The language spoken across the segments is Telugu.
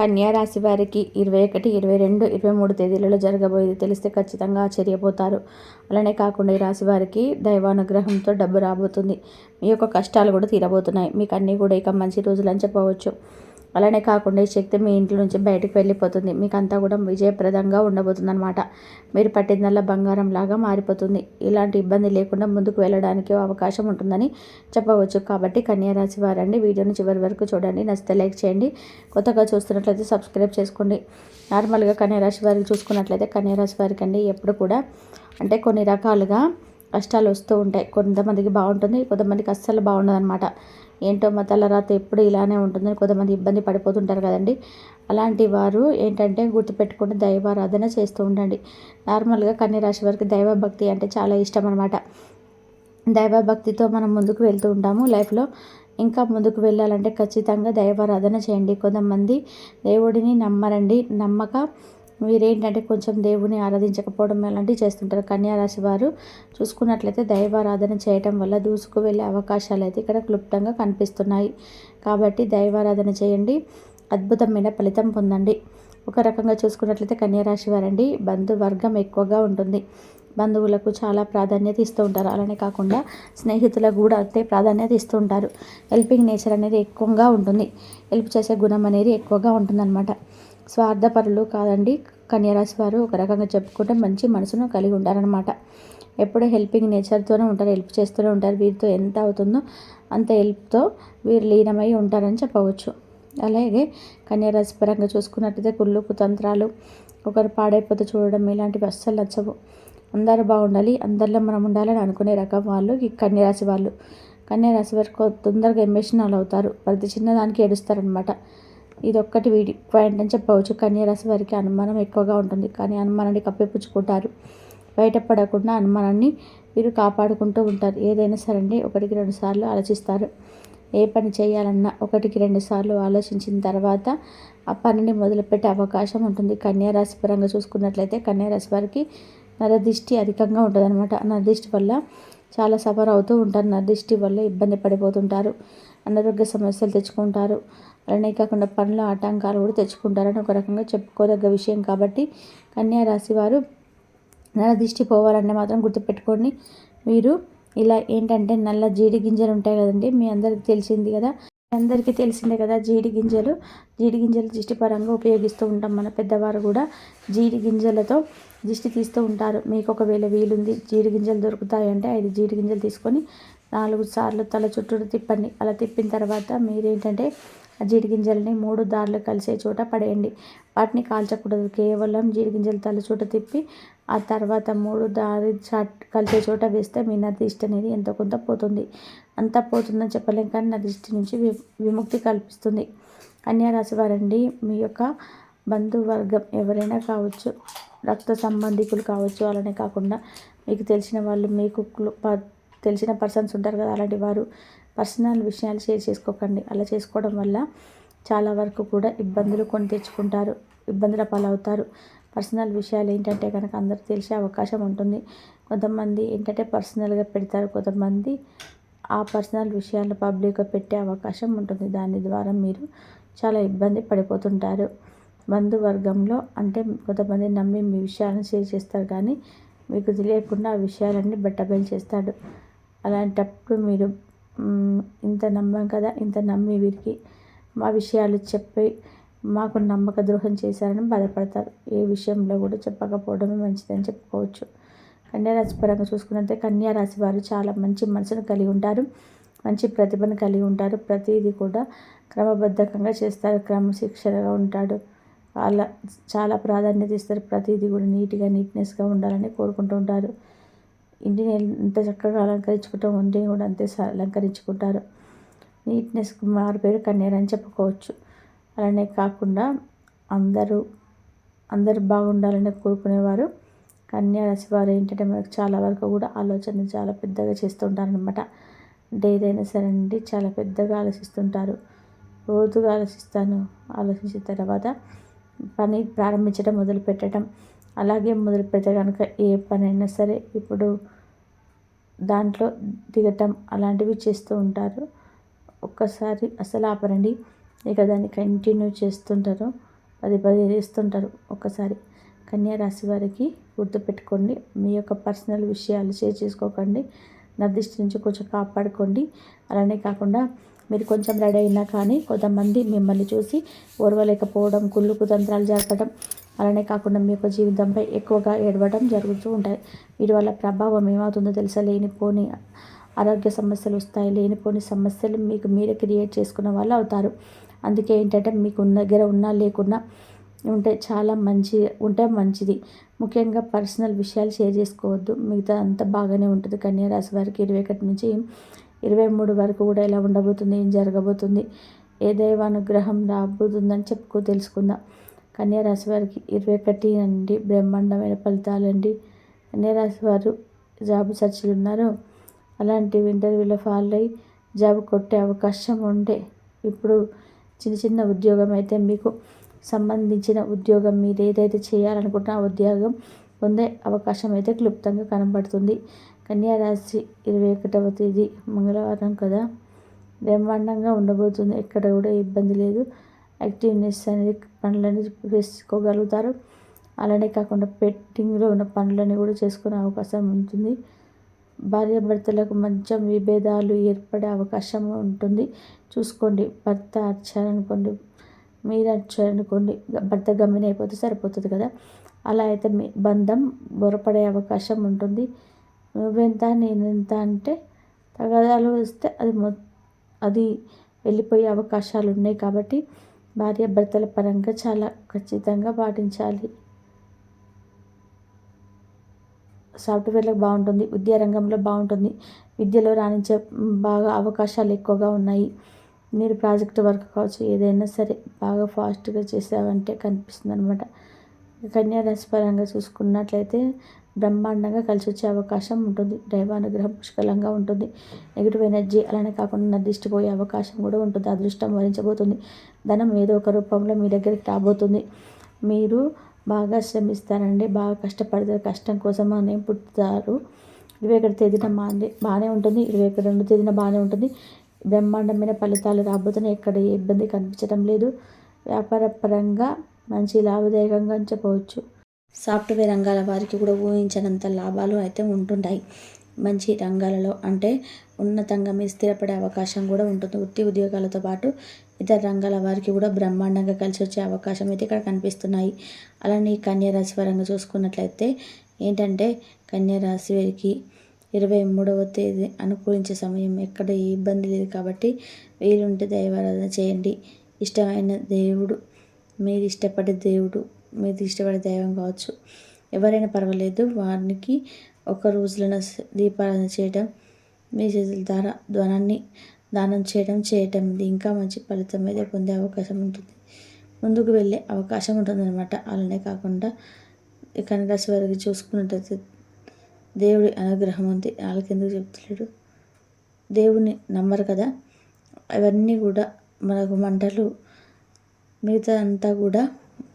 కన్యా రాశి వారికి 21, 22, 23 తేదీలలో జరగబోయేది తెలిస్తే ఖచ్చితంగా ఆశ్చర్యపోతారు. అలానే కాకుండా ఈ రాశి వారికి దైవానుగ్రహంతో డబ్బు రాబోతుంది. మీ యొక్క కష్టాలు కూడా తీరబోతున్నాయి. మీకు అన్నీ కూడా ఇక మంచి రోజులు అని చెప్పవచ్చు. అలానే కాకుండా ఈ శక్తి మీ ఇంట్లో నుంచి బయటకు వెళ్ళిపోతుంది. మీకు అంతా కూడా విజయప్రదంగా ఉండబోతుంది అనమాట. మీరు పట్టిందల్లా బంగారం లాగా మారిపోతుంది. ఇలాంటి ఇబ్బంది లేకుండా ముందుకు వెళ్ళడానికి అవకాశం ఉంటుందని చెప్పవచ్చు. కాబట్టి కన్యా రాశి వారండి, వీడియోని చివరి వరకు చూడండి. నచ్చితే లైక్ చేయండి. కొత్తగా చూస్తున్నట్లయితే సబ్స్క్రైబ్ చేసుకోండి. నార్మల్గా కన్యా రాశి వారికి చూసుకున్నట్లయితే కన్యా రాశి వారికి అండి ఎప్పుడు కూడా అంటే కొన్ని రకాలుగా కష్టాలు వస్తూ ఉంటాయి. కొంతమందికి బాగుంటుంది, కొంతమందికి అస్సలు బాగుండదు అనమాట. ఏంటో మా తలరాత ఎప్పుడు ఇలానే ఉంటుందని కొంతమంది ఇబ్బంది పడిపోతుంటారు కదండి. అలాంటి వారు ఏంటంటే గుర్తుపెట్టుకుని దైవారాధన చేస్తూ ఉండండి. నార్మల్గా కన్యా రాశి వారికి దైవభక్తి అంటే చాలా ఇష్టం అనమాట. దైవభక్తితో మనం ముందుకు వెళ్తూ ఉంటాము లైఫ్లో. ఇంకా ముందుకు వెళ్ళాలంటే ఖచ్చితంగా దైవారాధన చేయండి. కొంతమంది దేవుడిని నమ్మరండి. నమ్మక వీరేంటంటే కొంచెం దేవుని ఆరాధించకపోవడం అలాంటివి చేస్తుంటారు. కన్యా రాశి వారు చూసుకున్నట్లయితే దైవారాధన చేయటం వల్ల దూసుకు వెళ్ళే అవకాశాలు అయితే ఇక్కడ క్లుప్తంగా కనిపిస్తున్నాయి. కాబట్టి దైవారాధన చేయండి, అద్భుతమైన ఫలితం పొందండి. ఒక రకంగా చూసుకున్నట్లయితే కన్యా రాశి వారండి బంధువర్గం ఎక్కువగా ఉంటుంది. బంధువులకు చాలా ప్రాధాన్యత ఇస్తూ ఉంటారు. అలానే కాకుండా స్నేహితులకు కూడా అంతే ప్రాధాన్యత ఇస్తూ ఉంటారు. హెల్పింగ్ నేచర్ అనేది ఎక్కువగా ఉంటుంది. హెల్ప్ చేసే గుణం అనేది ఎక్కువగా ఉంటుందన్నమాట. స్వార్థపరులు కాదండి కన్యా రాశి వారు. ఒక రకంగా చెప్పుకుంటే మంచి మనసును కలిగి ఉంటారనమాట. ఎప్పుడూ హెల్పింగ్ నేచర్తోనే ఉంటారు, హెల్ప్ చేస్తూనే ఉంటారు. వీరితో ఎంత అవుతుందో అంత హెల్ప్తో వీరు లీనమై ఉంటారని చెప్పవచ్చు. అలాగే కన్యా రాశి పరంగా చూసుకున్నట్లయితే కుళ్ళు కుతంత్రాలు, ఒకరు పాడైపోతే చూడడం ఇలాంటివి అస్సలు నచ్చవు. అందరూ బాగుండాలి, అందరిలో మనం ఉండాలని అనుకునే రకం వాళ్ళు ఈ కన్యా రాశి వాళ్ళు. కన్యా రాశి వారు తొందరగా ఎమోషనల్ అవుతారు. ప్రతి చిన్నదానికి ఏడుస్తారనమాట. ఇది ఒక్కటి వీడి పాయింట్ అని చెప్పవచ్చు. కన్యా రాశి వారికి అనుమానం ఎక్కువగా ఉంటుంది. కానీ అనుమానాన్ని కప్పిపుచ్చుకుంటారు. బయటపడకుండా అనుమానాన్ని వీరు కాపాడుకుంటూ ఉంటారు. ఏదైనా సరే అండి 1-2 సార్లు ఆలోచిస్తారు. ఏ పని చేయాలన్నా 1-2 సార్లు ఆలోచించిన తర్వాత ఆ పనిని మొదలుపెట్టే అవకాశం ఉంటుంది. కన్యా రాశి పరంగా చూసుకున్నట్లయితే కన్యా రాశి వారికి నరదిష్టి అధికంగా ఉంటుంది అనమాట. నరదిష్టి వల్ల చాలా సఫర్ అవుతూ ఉంటారు. నరదిష్టి వల్ల ఇబ్బంది పడిపోతుంటారు. అనారోగ్య సమస్యలు తెచ్చుకుంటారు. అలానే కాకుండా పనుల ఆటంకాలు కూడా తెచ్చుకుంటారని ఒక రకంగా చెప్పుకోదగ్గ విషయం. కాబట్టి కన్యా రాశి వారు నరదిష్టి పోవాలంటే మాత్రం గుర్తుపెట్టుకోండి. మీరు ఇలా ఏంటంటే నల్ల జీడి గింజలు ఉంటాయి కదండి, మీ అందరికీ తెలిసిందే కదా. జీడి గింజలు దిష్టి పరంగా ఉపయోగిస్తూ ఉంటాం. మన పెద్దవారు కూడా జీడి గింజలతో దిష్టి తీస్తూ ఉంటారు. మీకు ఒకవేళ వీలుంది, జీడి గింజలు దొరుకుతాయంటే 5 జీడి గింజలు తీసుకొని 4 సార్లు తల చుట్టూ తిప్పండి. అలా తిప్పిన తర్వాత మీరేంటంటే ఆ జీడి గింజల్ని 3 దారులు కలిసే చోట పడేయండి. వాటిని కాల్చకూడదు. కేవలం జీడి గింజలు తల చుట్టూ తిప్పి ఆ తర్వాత 3 దారి కలిసే చోట వేస్తే మీ నరదిష్టి అనేది ఎంతో కొంత పోతుంది. అంతా పోతుందని చెప్పలేం, కానీ నరదిష్టి నుంచి విముక్తి కల్పిస్తుంది. కన్యా రాశి వారండి మీ యొక్క బంధువర్గం ఎవరైనా కావచ్చు, రక్త సంబంధికులు కావచ్చు, అలానే కాకుండా మీకు తెలిసిన వాళ్ళు, మీకు తెలిసిన పర్సన్స్ ఉంటారు కదా, అలాంటి వారు పర్సనల్ విషయాలు షేర్ చేసుకోకండి. అలా చేసుకోవడం వల్ల చాలా వరకు కూడా ఇబ్బందులు కొని తెచ్చుకుంటారు, ఇబ్బందుల పాలవుతారు. పర్సనల్ విషయాలు ఏంటంటే కనుక అందరికి తెలిసే అవకాశం ఉంటుంది. కొంతమంది ఏంటంటే పర్సనల్గా పెడతారు, కొంతమంది ఆ పర్సనల్ విషయాలు పబ్లిక్గా పెట్టే అవకాశం ఉంటుంది. దాని ద్వారా మీరు చాలా ఇబ్బంది పడిపోతుంటారు. బంధువర్గంలో అంటే కొంతమంది నమ్మి మీ విషయాలను షేర్ చేస్తారు, కానీ మీకు తెలియకుండా ఆ విషయాలన్నీ బట్టబయలు చేస్తాడు. అలాంటప్పుడు మీరు ఇంత నమ్మాం కదా, ఇంత నమ్మి వీరికి మా విషయాలు చెప్పి మాకు నమ్మక ద్రోహం చేశారని బాధపడతారు. ఏ విషయంలో కూడా చెప్పకపోవడమే మంచిదని చెప్పుకోవచ్చు. కన్యా రాశి పరంగా చూసుకున్నట్లయితే కన్యా రాశి వారు చాలా మంచి మనసును కలిగి ఉంటారు, మంచి ప్రతిభను కలిగి ఉంటారు. ప్రతిదీ కూడా క్రమబద్ధకంగా చేస్తారు, క్రమశిక్షణగా ఉంటాడు. వాళ్ళ చాలా ప్రాధాన్యత ఇస్తారు. ప్రతిదీ కూడా నీట్నెస్గా ఉండాలని కోరుకుంటూ ఉంటారు. ఇంటిని ఎంత చక్కగా అలంకరించుకుంటాం, ఒంటిని కూడా అంతే అలంకరించుకుంటారు. నీట్నెస్కి మారుపేరు కన్యా అని చెప్పుకోవచ్చు. అలానే కాకుండా అందరూ బాగుండాలని కోరుకునేవారు కన్యా రాశి వారు. ఏంటంటే మనకు చాలా వరకు కూడా ఆలోచన చాలా పెద్దగా చేస్తూ ఉంటారనమాట. అంటే ఏదైనా సరే అండి చాలా పెద్దగా ఆలోచిస్తుంటారు. రోజుగా ఆలోచించిన తర్వాత పని ప్రారంభించడం, మొదలుపెట్టడం. అలాగే మొదలుపెడితే కనుక ఏ పనైనా సరే ఇప్పుడు దాంట్లో దిగటం అలాంటివి చేస్తూ ఉంటారు. ఒక్కసారి అసలు ఆపరండి, ఇక దాన్ని కంటిన్యూ చేస్తుంటారు. పది పది ఇస్తుంటారు ఒక్కసారి. కన్యా రాశి వారికి గుర్తుపెట్టుకోండి, మీ యొక్క పర్సనల్ విషయాలు షేర్ చేసుకోకండి. నా దృష్టి నుంచి కొంచెం కాపాడుకోండి. అలానే కాకుండా మీరు కొంచెం రెడీ అయినా కానీ కొంతమంది మిమ్మల్ని చూసి ఓర్వలేకపోవడం, కుళ్ళు కుతంత్రాలు జరపడం, అలానే కాకుండా మీ యొక్క జీవితంపై ఎక్కువగా ఏడవడం జరుగుతూ ఉంటాయి. వీటి వల్ల ప్రభావం ఏమవుతుందో తెలుసా? లేనిపోని ఆరోగ్య సమస్యలు వస్తాయి. లేనిపోని సమస్యలు మీకు మీరే క్రియేట్ చేసుకున్న వాళ్ళు అవుతారు. అందుకే ఏంటంటే మీకు ఉన్న దగ్గర ఉన్నా లేకున్నా ఉంటే మంచిది. ముఖ్యంగా పర్సనల్ విషయాలు షేర్ చేసుకోవద్దు. మిగతా అంతా బాగానే ఉంటుంది. కన్యా రాశి వారికి 21 నుంచి 23 వరకు కూడా ఎలా ఉండబోతుంది, ఏం జరగబోతుంది, ఏ దైవానుగ్రహం రాబోతుందని తెలుసుకుందాం. కన్యా రాశి వారికి 21 అండి బ్రహ్మాండమైన ఫలితాలండి. కన్యా రాశి వారు జాబ్ సర్చ్లు ఉన్నారు, అలాంటి ఇంటర్వ్యూలో ఫాలో అయ్యి జాబ్ కొట్టే అవకాశం ఉంటే ఇప్పుడు చిన్న ఉద్యోగం అయితే మీకు సంబంధించిన ఉద్యోగం, మీరు ఏదైతే చేయాలనుకుంటున్న ఆ ఉద్యోగం పొందే అవకాశం అయితే క్లుప్తంగా కనబడుతుంది. కన్యా రాశి 21వ తేదీ మంగళవారం కదా, బ్రహ్మాండంగా ఉండబోతుంది. ఎక్కడ కూడా ఇబ్బంది లేదు. యాక్టివ్నెస్ అనేది పనులని వేసుకోగలుగుతారు. అలానే కాకుండా పెండింగ్లో ఉన్న పనులని కూడా చేసుకునే అవకాశం ఉంటుంది. భార్యాభర్తలకు మంచి విభేదాలు ఏర్పడే అవకాశం ఉంటుంది. చూసుకోండి. భర్త అరిచారనుకోండి, మీరు అరిచారనుకోండి, భర్త గమ్మున అయిపోతే సరిపోతుంది కదా. అలా అయితే మీ బంధం బొరపడే అవకాశం ఉంటుంది. నువ్వెంత నేనెంత అంటే తగాదాలు వస్తే అది వెళ్ళిపోయే అవకాశాలు ఉన్నాయి. కాబట్టి భార్యాభర్తల పరంగా చాలా ఖచ్చితంగా పాటించాలి. సాఫ్ట్వేర్లకు బాగుంటుంది. విద్యా రంగంలో బాగుంటుంది. విద్యలో రాణించే బాగా అవకాశాలు ఎక్కువగా ఉన్నాయి. మీరు ప్రాజెక్ట్ వర్క్ కావచ్చు, ఏదైనా సరే బాగా ఫాస్ట్గా చేసావంటే కనిపిస్తుంది అనమాట. కన్యా రాశి పరంగా చూసుకున్నట్లయితే బ్రహ్మాండంగా కలిసి వచ్చే అవకాశం ఉంటుంది. దైవానుగ్రహం పుష్కలంగా ఉంటుంది. నెగిటివ్ ఎనర్జీ అలానే కాకుండా నదిష్టిపోయే అవకాశం కూడా ఉంటుంది. అదృష్టం వరించబోతుంది. ధనం ఏదో ఒక రూపంలో మీ దగ్గరికి రాబోతుంది. మీరు బాగా శ్రమిస్తారండి, బాగా కష్టపడతారు. కష్టం కోసం అనే పుట్టుతారు. 21 తేదీన బాగానే ఉంటుంది. 22 తేదీన బాగానే ఉంటుంది. బ్రహ్మాండమైన ఫలితాలు రాబోతున్నాయి. ఎక్కడ ఏ ఇబ్బంది కనిపించడం లేదు. వ్యాపార పరంగా మంచి లాభదాయకంగా చెప్పవచ్చు. సాఫ్ట్వేర్ రంగాల వారికి కూడా ఊహించనంత లాభాలు అయితే ఉంటుంటాయి. మంచి రంగాలలో అంటే ఉన్నతంగా మీరు స్థిరపడే అవకాశం కూడా ఉంటుంది. వృత్తి ఉద్యోగాలతో పాటు ఇతర రంగాల వారికి కూడా బ్రహ్మాండంగా కలిసి వచ్చే అవకాశం అయితే ఇక్కడ కనిపిస్తున్నాయి. అలానే కన్యా రాశి పరంగా చూసుకున్నట్లయితే ఏంటంటే కన్యా రాశి వారికి 23వ తేదీ అనుకూలించే సమయం, ఎక్కడ ఏ ఇబ్బంది లేదు. కాబట్టి వీలుంటే దైవారాధన చేయండి. ఇష్టమైన దేవుడు, మీరు ఇష్టపడే దైవం కావచ్చు, ఎవరైనా పర్వాలేదు, వారికి ఒక రోజున దీపారాధన చేయడం, మీ చేతుల ద్వారా దానం చేయటం ఇంకా మంచి ఫలితం అయితే పొందే అవకాశం ఉంటుంది. ముందుకు వెళ్ళే అవకాశం ఉంటుందన్నమాట. అలానే కాకుండా కన్యా రాశి వారికి చూసుకున్నట్లయితే దేవుడి అనుగ్రహం ఉంది. వాళ్ళకెందుకు చెప్తలేడు, దేవుని నమ్మరు కదా. అవన్నీ కూడా మనకు మంటలు, మిగతా అంతా కూడా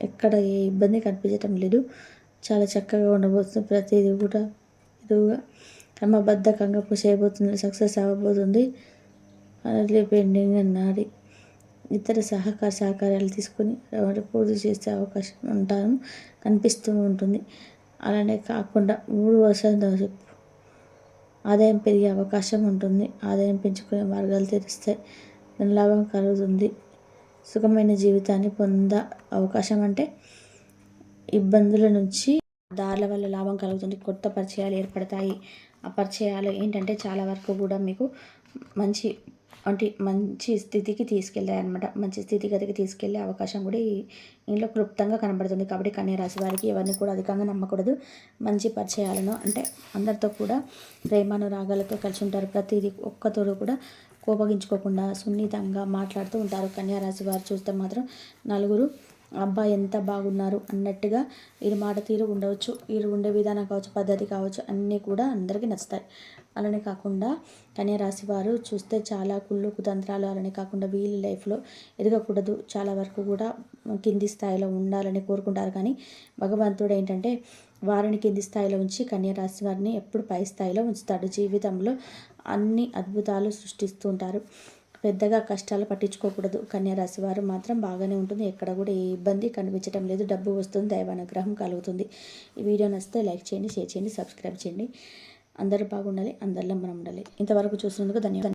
ఎక్కడ ఏ ఇబ్బంది కనిపించటం లేదు. చాలా చక్కగా ఉండబోతుంది. ప్రతిదీ కూడా ఎదురుగా క్రమబద్ధకంగా చేయబోతుంది. సక్సెస్ అవ్వబోతుంది. అలాగే పెండింగ్ అన్నది ఇతర సహకార్యాలు తీసుకొని పూర్తి చేసే అవకాశం కనిపిస్తూ ఉంటుంది. అలానే కాకుండా 3% ఆదాయం పెరిగే అవకాశం ఉంటుంది. ఆదాయం పెంచుకునే మార్గాలు తెరుస్తాయి. ధనలాభం కలుగుతుంది. సుఖమైన జీవితాన్ని పొందే అవకాశం అంటే ఇబ్బందుల నుంచి దారుల వల్ల లాభం కలుగుతుంది. కొత్త పరిచయాలు ఏర్పడతాయి. ఆ పరిచయాలు ఏంటంటే చాలా వరకు కూడా మీకు మంచి స్థితికి తీసుకెళ్తాయి అనమాట. మంచి స్థితిగతికి తీసుకెళ్లే అవకాశం కూడా ఇంట్లో క్లుప్తంగా కనబడుతుంది. కాబట్టి కన్యా రాశి వారికి ఎవరిని కూడా అధికంగా నమ్మకూడదు. మంచి పరిచయాలను అంటే అందరితో కూడా ప్రేమానురాగాలతో కలిసి ఉంటారు. ప్రతిదీ ఒక్కతోడు కూడా కోపగించుకోకుండా సున్నితంగా మాట్లాడుతూ ఉంటారు. కన్యా రాశి వారు చూస్తే మాత్రం నలుగురు అబ్బాయి ఎంత బాగున్నారు అన్నట్టుగా వీరి మాట తీరు ఉండవచ్చు. వీరు ఉండే విధానం కావచ్చు, పద్ధతి కావచ్చు, అన్నీ కూడా అందరికీ నచ్చుతాయి. అలానే కాకుండా కన్యా రాశి వారు చూస్తే చాలా కుళ్ళు కుతంత్రాలు, అలానే కాకుండా వీళ్ళ లైఫ్లో ఎదగకూడదు, చాలా వరకు కూడా కింది స్థాయిలో ఉండాలని కోరుకుంటారు. కానీ భగవంతుడు ఏంటంటే వారిని కింది స్థాయిలో ఉంచి కన్యా రాశి వారిని ఎప్పుడు పై స్థాయిలో ఉంచుతాడు. జీవితంలో అన్ని అద్భుతాలు సృష్టిస్తూ ఉంటారు. పెద్దగా కష్టాలు పట్టించుకోకూడదు. కన్యారాశి వారు మాత్రం బాగానే ఉంటుంది. ఎక్కడ కూడా ఏ ఇబ్బంది కనిపించడం లేదు. డబ్బు వస్తుంది, దైవానుగ్రహం కలుగుతుంది. ఈ వీడియో నచ్చితే లైక్ చేయండి, షేర్ చేయండి, సబ్స్క్రైబ్ చేయండి. అందరూ బాగుండాలి, అందరిలో మనం ఉండాలి. ఇంతవరకు చూసినందుకు ధన్యవాదాలు.